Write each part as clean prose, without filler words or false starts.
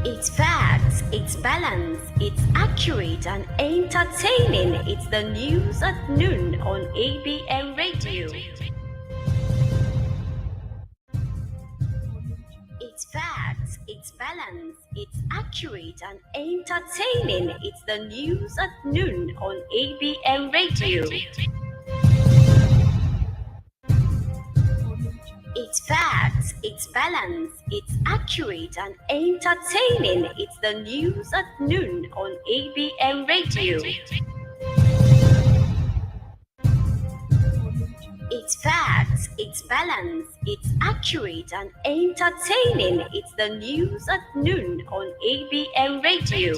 It's facts, it's balanced, it's accurate and entertaining. It's the news at noon on ABM Radio. It's facts, it's balanced, it's accurate and entertaining. It's the news at noon on ABM Radio. It's facts, it's balanced, it's accurate and entertaining. It's the news at noon on ABM Radio. It's facts, it's balanced, it's accurate and entertaining. It's the news at noon on ABM Radio.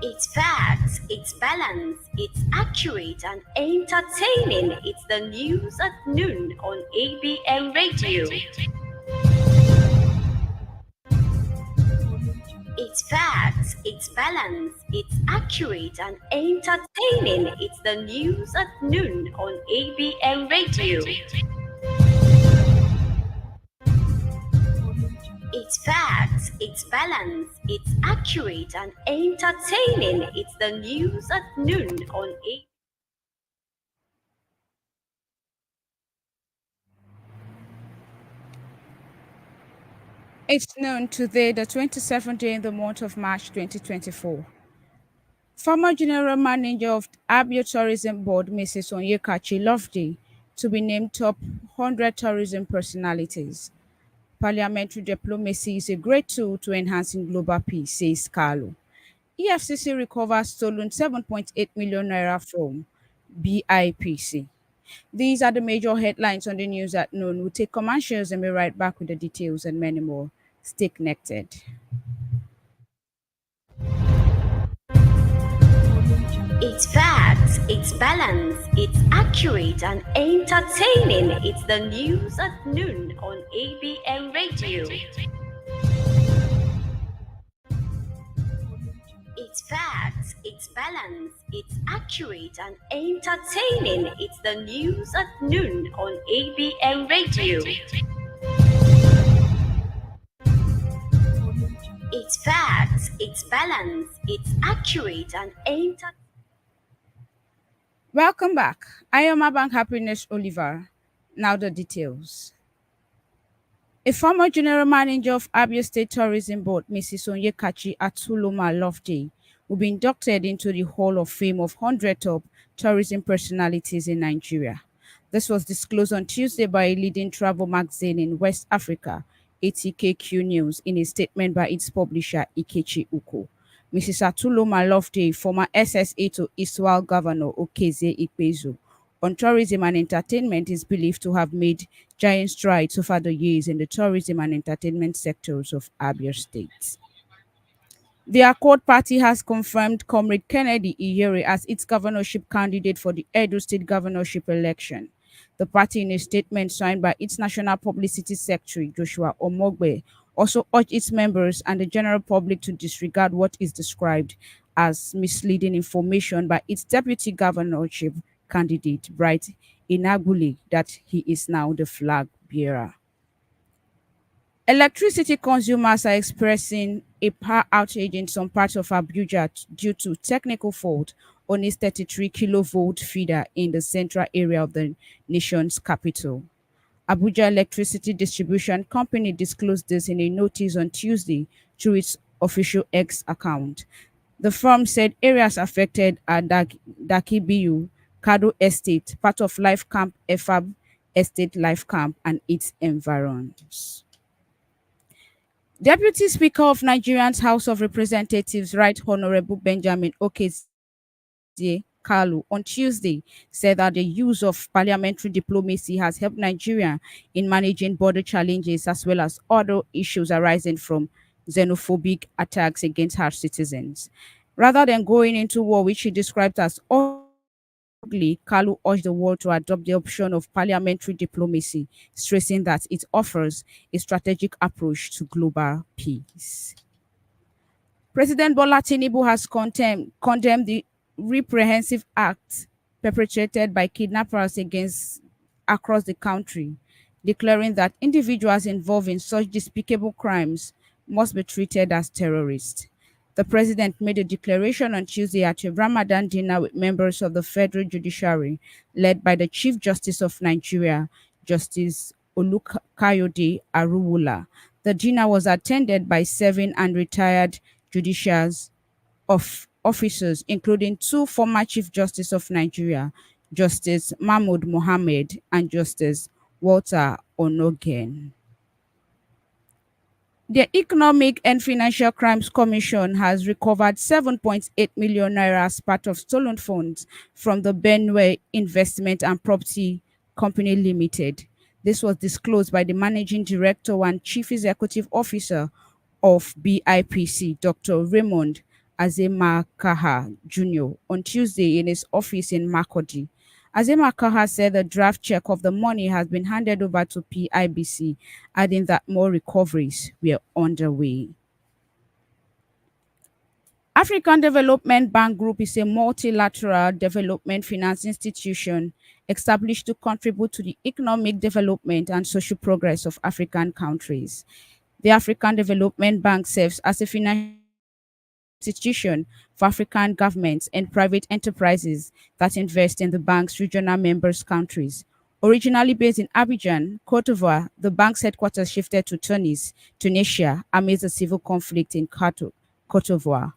It's facts, it's balanced, it's accurate and entertaining. It's the news at noon on ABM Radio. It's facts, it's balanced, it's accurate and entertaining. It's the news at noon on ABM Radio. It's facts, it's balanced, it's accurate and entertaining. It's the news at noon on ABM. It's noon today, the 27th day in the month of March 2024. Former General Manager of Abia Tourism Board, Mrs. Onyekachi Loveday, to be named top 100 tourism personalities. Parliamentary diplomacy is a great tool to enhancing global peace, says Carlo. EFCC recovers stolen 7.8 million naira from BIPC. These are the major headlines on the news at noon. We'll take commercials and be right back with the details and many more. Stay connected. It's facts, it's balanced, it's accurate and entertaining. It's the news at noon on ABM Radio. It's facts, it's balanced, it's accurate and entertaining. It's the news at noon on ABM Radio. It's facts, it's balanced, it's accurate and entertaining. Welcome back. I am Abank Happiness Oliver. Now the details. A former general manager of Abia State Tourism Board, Mrs. Onyekachi Atuloma Loveday, will be inducted into the Hall of Fame of 100 top tourism personalities in Nigeria. This was disclosed on Tuesday by a leading travel magazine in West Africa, ATKQ News, in a statement by its publisher, Ikechi Uko. Mrs. Atuloma Loveday, former SSA to Iswal Governor Okeze Ikpezu, on tourism and entertainment, is believed to have made giant strides over the years in the tourism and entertainment sectors of Abia State. The Accord Party has confirmed Comrade Kennedy Iyere as its governorship candidate for the Edo State governorship election. The party, in a statement signed by its National Publicity Secretary, Joshua Omogbe, also urged its members and the general public to disregard what is described as misleading information by its deputy governorship candidate, Bright Inagbule, that he is now the flag bearer. Electricity consumers are expressing a power outage in some parts of Abuja due to technical fault on its 33 kilovolt feeder in the central area of the nation's capital. Abuja Electricity Distribution Company disclosed this in a notice on Tuesday through its official X account. The firm said areas affected are Dakibiu, Kado Estate, part of Life Camp EFAB Estate Life Camp, and its environs. Deputy Speaker of Nigeria's House of Representatives, Right Honorable Benjamin Okezie Kalu, on Tuesday said that the use of parliamentary diplomacy has helped Nigeria in managing border challenges as well as other issues arising from xenophobic attacks against our citizens. Rather than going into war, which he described as ugly, Kalu urged the world to adopt the option of parliamentary diplomacy, stressing that it offers a strategic approach to global peace. President Bola Tinubu has condemned the reprehensive acts perpetrated by kidnappers across the country. declaring that individuals involved in such despicable crimes must be treated as terrorists. The president made a declaration on Tuesday at a Ramadan dinner with members of the federal judiciary, led by the Chief Justice of Nigeria, Justice Olukayode Aruwula. The dinner was attended by serving and retired judicials of officers, including two former Chief Justice of Nigeria, Justice Mahmood Mohammed and Justice Walter Onogen. The Economic and Financial Crimes Commission has recovered 7.8 million naira as part of stolen funds from the Benway Investment and Property Company Limited. This was disclosed by the Managing Director and Chief Executive Officer of BIPC, Dr. Raymond Azemakaha Jr., on Tuesday in his office in Makodi. Azemakaha said the draft check of the money has been handed over to PIBC, adding that more recoveries were underway. African Development Bank Group is a multilateral development finance institution established to contribute to the economic development and social progress of African countries. The African Development Bank serves as a financial institution for African governments and private enterprises that invest in the bank's regional members countries. Originally based in Abidjan, Cote d'Ivoire, the bank's headquarters shifted to Tunis, Tunisia, amidst the civil conflict in Cote d'Ivoire.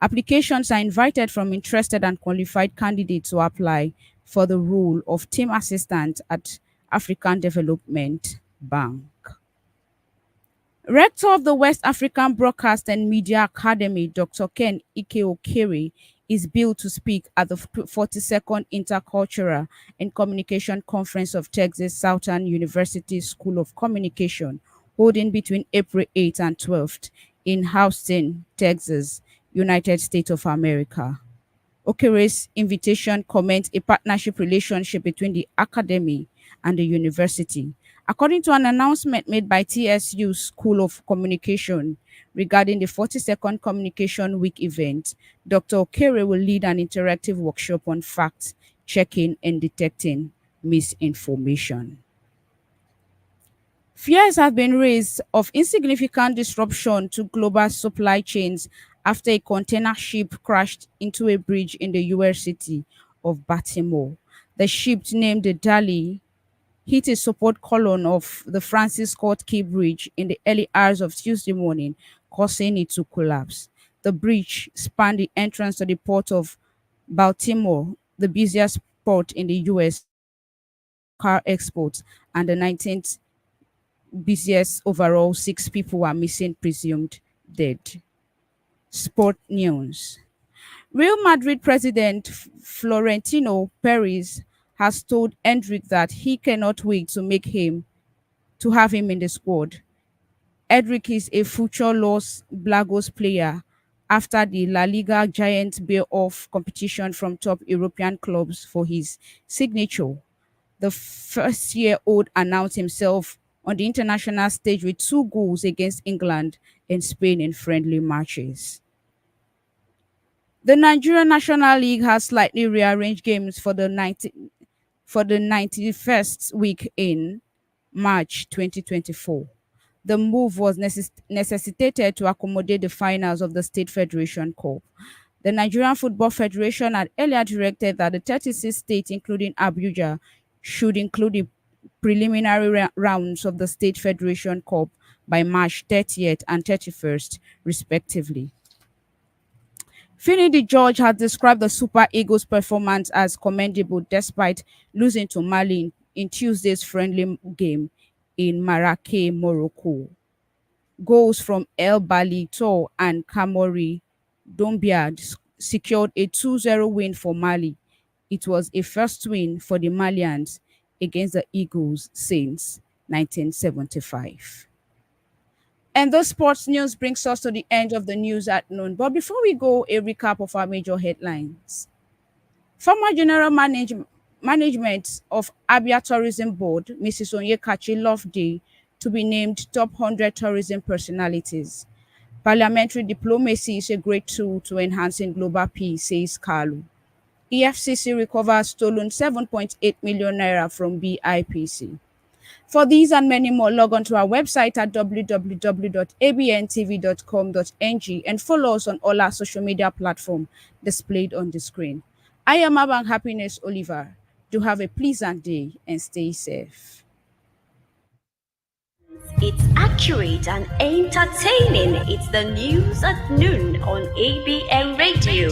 Applications are invited from interested and qualified candidates to apply for the role of team assistant at African Development Bank. Rector of the West African Broadcast and Media Academy, Dr. Ken Ike Okere, is billed to speak at the 42nd Intercultural and Communication Conference of Texas Southern University School of Communication, holding between April 8th and 12th in Houston, Texas, United States of America. Okere's invitation comments a partnership relationship between the academy and the university. According to an announcement made by TSU School of Communication regarding the 42nd Communication Week event, Dr. Okere will lead an interactive workshop on fact checking and detecting misinformation. Fears have been raised of insignificant disruption to global supply chains after a container ship crashed into a bridge in the US city of Baltimore. The ship, named the Dali, hit a support column of the Francis Scott Key Bridge in the early hours of Tuesday morning, causing it to collapse. The bridge spanned the entrance to the port of Baltimore, the busiest port in the US, car exports, and the 19th busiest overall. 6 people were missing, presumed dead. Sport news. Real Madrid president Florentino Perez has told Endrick that he cannot wait to have him in the squad. Endrick is a future Los Blagos player after the La Liga giant bail off competition from top European clubs for his signature. The first-year-old announced himself on the international stage with 2 goals against England and Spain in friendly matches. The Nigerian National League has slightly rearranged games for the 91st week in March 2024. The move was necessitated to accommodate the finals of the State Federation Cup. The Nigerian Football Federation had earlier directed that the 36 states, including Abuja, should include the preliminary rounds of the State Federation Cup by March 30th and 31st, respectively. Finidi George has described the Super Eagles' performance as commendable despite losing to Mali in Tuesday's friendly game in Marrakech, Morocco. Goals from El Balito and Kamori Doumbia secured a 2-0 win for Mali. It was a first win for the Malians against the Eagles since 1975. And those sports news brings us to the end of the news at noon. But before we go, a recap of our major headlines. Former General Management of Abia Tourism Board, Mrs. Onyekachi Loveday, to be named top 100 tourism personalities. Parliamentary diplomacy is a great tool to enhancing global peace, says Kalu. EFCC recovers stolen 7.8 million naira from BIPC. For these and many more, log on to our website at www.abntv.com.ng and follow us on all our social media platforms displayed on the screen. I am Abang Happiness Oliver. Do have a pleasant day and stay safe. It's accurate and entertaining. It's the news at noon on ABN Radio.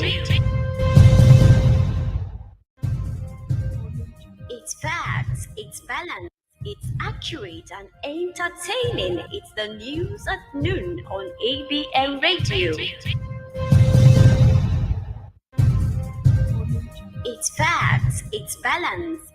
It's facts, it's balanced, it's accurate and entertaining. It's the news at noon on ABN Radio. It's facts, it's balanced.